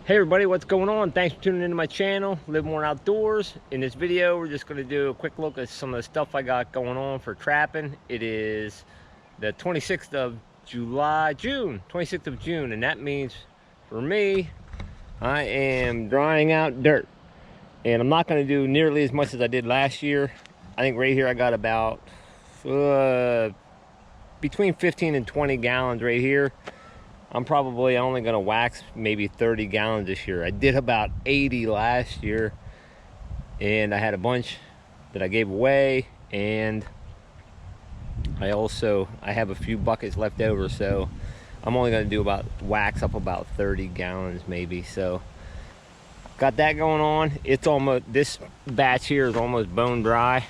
Hey everybody, what's going on? Thanks for tuning into my channel, Live More Outdoors. In this video, we're just going to do a quick look at some of the stuff I got going on for trapping. It is the 26th of June, 26th of June, and that means for me, I am drying out dirt. And I'm not going to do nearly as much as I did last year. I think right here I got about between 15 and 20 gallons right here. I'm probably only going to wax maybe 30 gallons this year. I did about 80 last year, and I had a bunch that I gave away, and I have a few buckets left over, so I'm only going to do wax up about 30 gallons maybe. So got that going on. It's almost, this batch here is almost bone dry.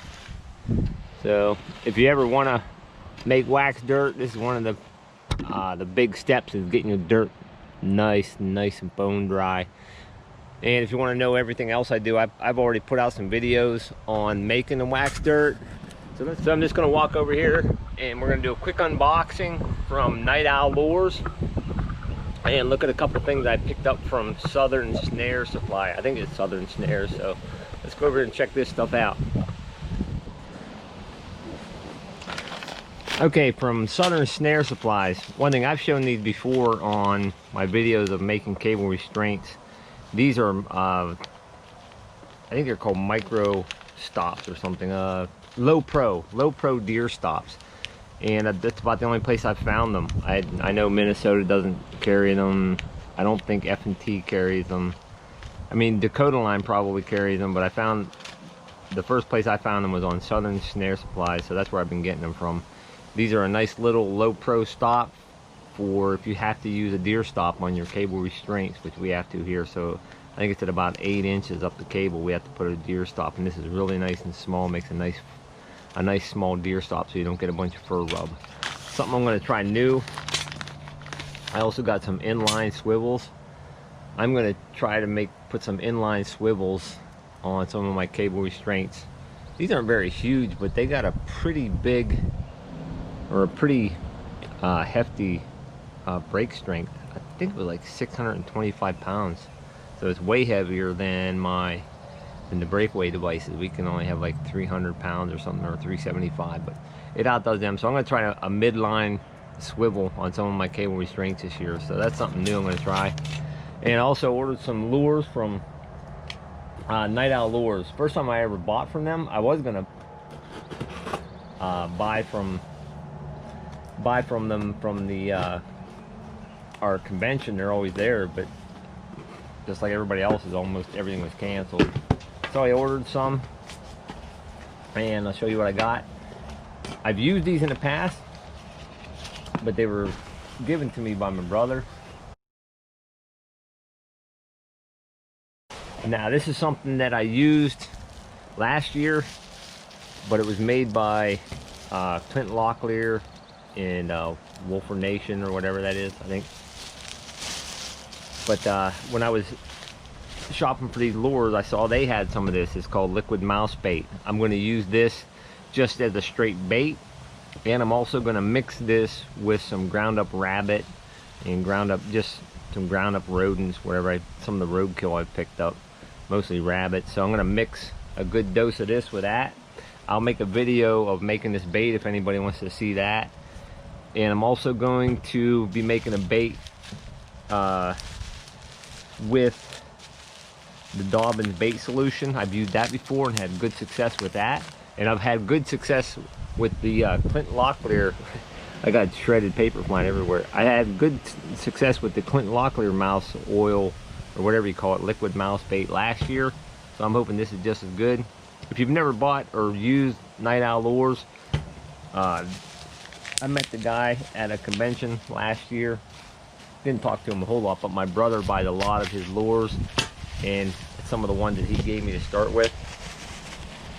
So if you ever want to make wax dirt, this is one of the big steps is getting your dirt nice and bone dry. And if you want to know everything else I do, I've already put out some videos on making the wax dirt. So I'm just going to walk over here and we're going to do a quick unboxing from Night Owl Lures and look at a couple things I picked up from Southern Snare Supply. I think it's Southern Snare. So let's go over and check this stuff out. Okay, from Southern Snare Supplies. One thing, I've shown these before on my videos of making cable restraints. These are, I think they're called micro stops or something. Low pro deer stops. And that's about the only place I've found them. I know Minnesota doesn't carry them. I don't think F&T carries them. I mean, Dakota Line probably carries them, but the first place I found them was on Southern Snare Supplies, so that's where I've been getting them from. These are a nice little low pro stop for if you have to use a deer stop on your cable restraints, which we have to here. So I think it's at about 8 inches up the cable. We have to put a deer stop, and this is really nice and small. Makes a nice small deer stop so you don't get a bunch of fur rub. Something I'm going to try new. I also got some inline swivels. I'm going to try to put some inline swivels on some of my cable restraints. These aren't very huge, but they got a pretty big, or a pretty hefty brake strength. I think it was like 625 pounds. So it's way heavier than the breakaway devices. We can only have like 300 pounds or something, or 375, but it outdoes them. So I'm gonna try a midline swivel on some of my cable restraints this year. So that's something new I'm gonna try. And I also ordered some lures from Night Owl Lures. First time I ever bought from them. I was gonna buy from them from the our convention. They're always there, but just like everybody else, almost everything was canceled. So I ordered some, and I'll show you what I got. I've used these in the past, but they were given to me by my brother. Now this is something that I used last year, but it was made by Clint Locklear in Wolfer Nation or whatever that is, I think. But when I was shopping for these lures, I saw they had some of this. It's called liquid mouse bait. I'm going to use this just as a straight bait, and I'm also going to mix this with some ground up rabbit and just some ground up rodents, some of the roadkill I've picked up, mostly rabbit. So I'm going to mix a good dose of this with that. I'll make a video of making this bait if anybody wants to see that. And I'm also going to be making a bait with the Dobbins bait solution. I've used that before and had good success with that. And I've had good success with the Clint Locklear. I got shredded paper flying everywhere. I had good success with the Clint Locklear mouse oil, or whatever you call it, liquid mouse bait last year. So I'm hoping this is just as good. If you've never bought or used Night Owl Lures, I met the guy at a convention last year. Didn't talk to him a whole lot, but my brother buys a lot of his lures, and some of the ones that he gave me to start with.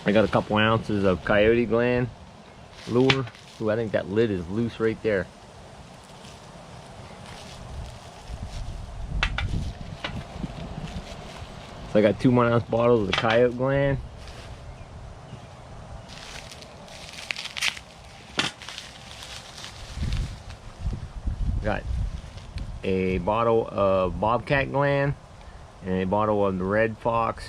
I got a couple ounces of coyote gland lure. Ooh, I think that lid is loose right there. So I got 2 1-ounce bottles of the coyote gland. Got a bottle of bobcat gland, and a bottle of the Red Fox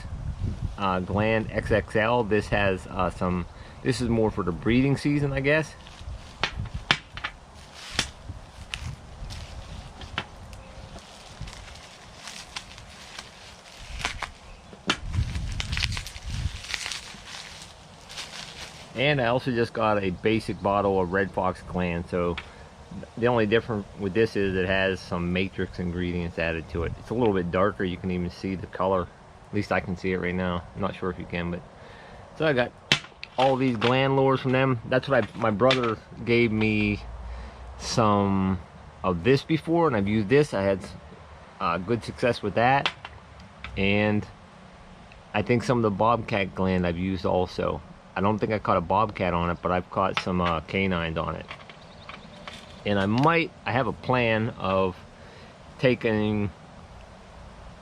Gland XXL. This has this is more for the breeding season, I guess. And I also just got a basic bottle of Red Fox Gland. So the only difference with this is it has some matrix ingredients added to it. It's a little bit darker. You can even see the color. At least I can see it right now. I'm not sure if you can, but so I got all these gland lures from them. That's what my brother gave me some of this before, and I've used this. I had good success with that, and I think some of the bobcat gland I've used also. I don't think I caught a bobcat on it, but I've caught some canines on it. And I have a plan of taking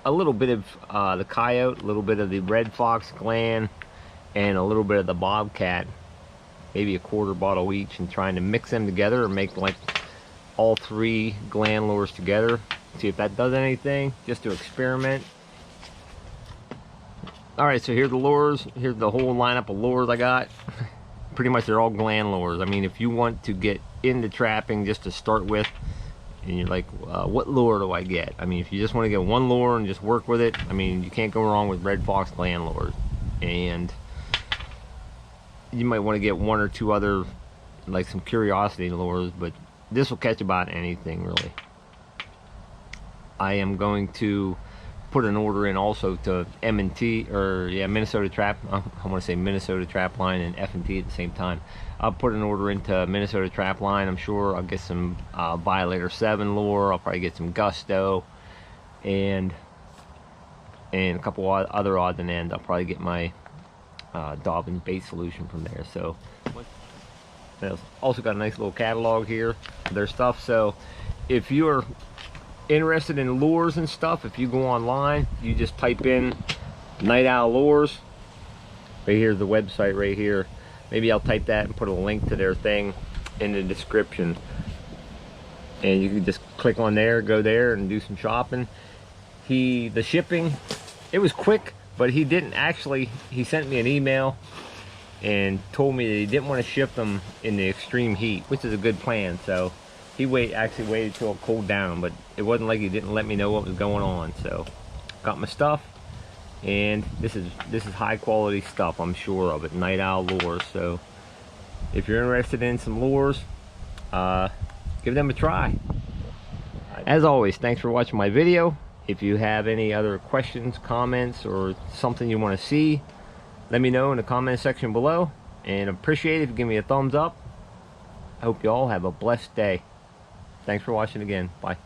a little bit of the coyote, a little bit of the Red Fox Gland, and a little bit of the bobcat, maybe a quarter bottle each, and trying to mix them together or make like all 3 gland lures together. See if that does anything, just to experiment. Alright, so here's the lures. Here's the whole lineup of lures I got. Pretty much they're all gland lures. I mean, if you want to get into trapping just to start with, and you're like, what lure do I get? I mean, if you just want to get one lure and just work with it, I mean, you can't go wrong with Red Fox Gland lures. And you might want to get 1 or 2 other, like some curiosity lures, but this will catch about anything, really. I am going to put an order in also to M&T, or yeah, Minnesota Trap. I want to say Minnesota Trap Line and F&T at the same time. I'll put an order into Minnesota Trap Line. I'm sure I'll get some Violator 7 lure. I'll probably get some Gusto, and a couple other odds and ends. I'll probably get my Dobbin bait solution from there. So also got a nice little catalog here of their stuff. So if you're interested in lures and stuff, if you go online, you just type in Night Owl Lures. Right here's the website right here. Maybe I'll type that and put a link to their thing in the description, and you can just click on there, go there and do some shopping. The shipping, it was quick, but he didn't actually, he sent me an email and told me that he didn't want to ship them in the extreme heat, which is a good plan. So he actually waited till it cooled down, but it wasn't like he didn't let me know what was going on. So got my stuff, and this is high quality stuff, I'm sure of it. Night Owl Lures. So if you're interested in some lures, give them a try. As always, thanks for watching my video. If you have any other questions, comments, or something you want to see, let me know in the comment section below, and appreciate it if you give me a thumbs up. I hope you all have a blessed day. Thanks for watching again. Bye.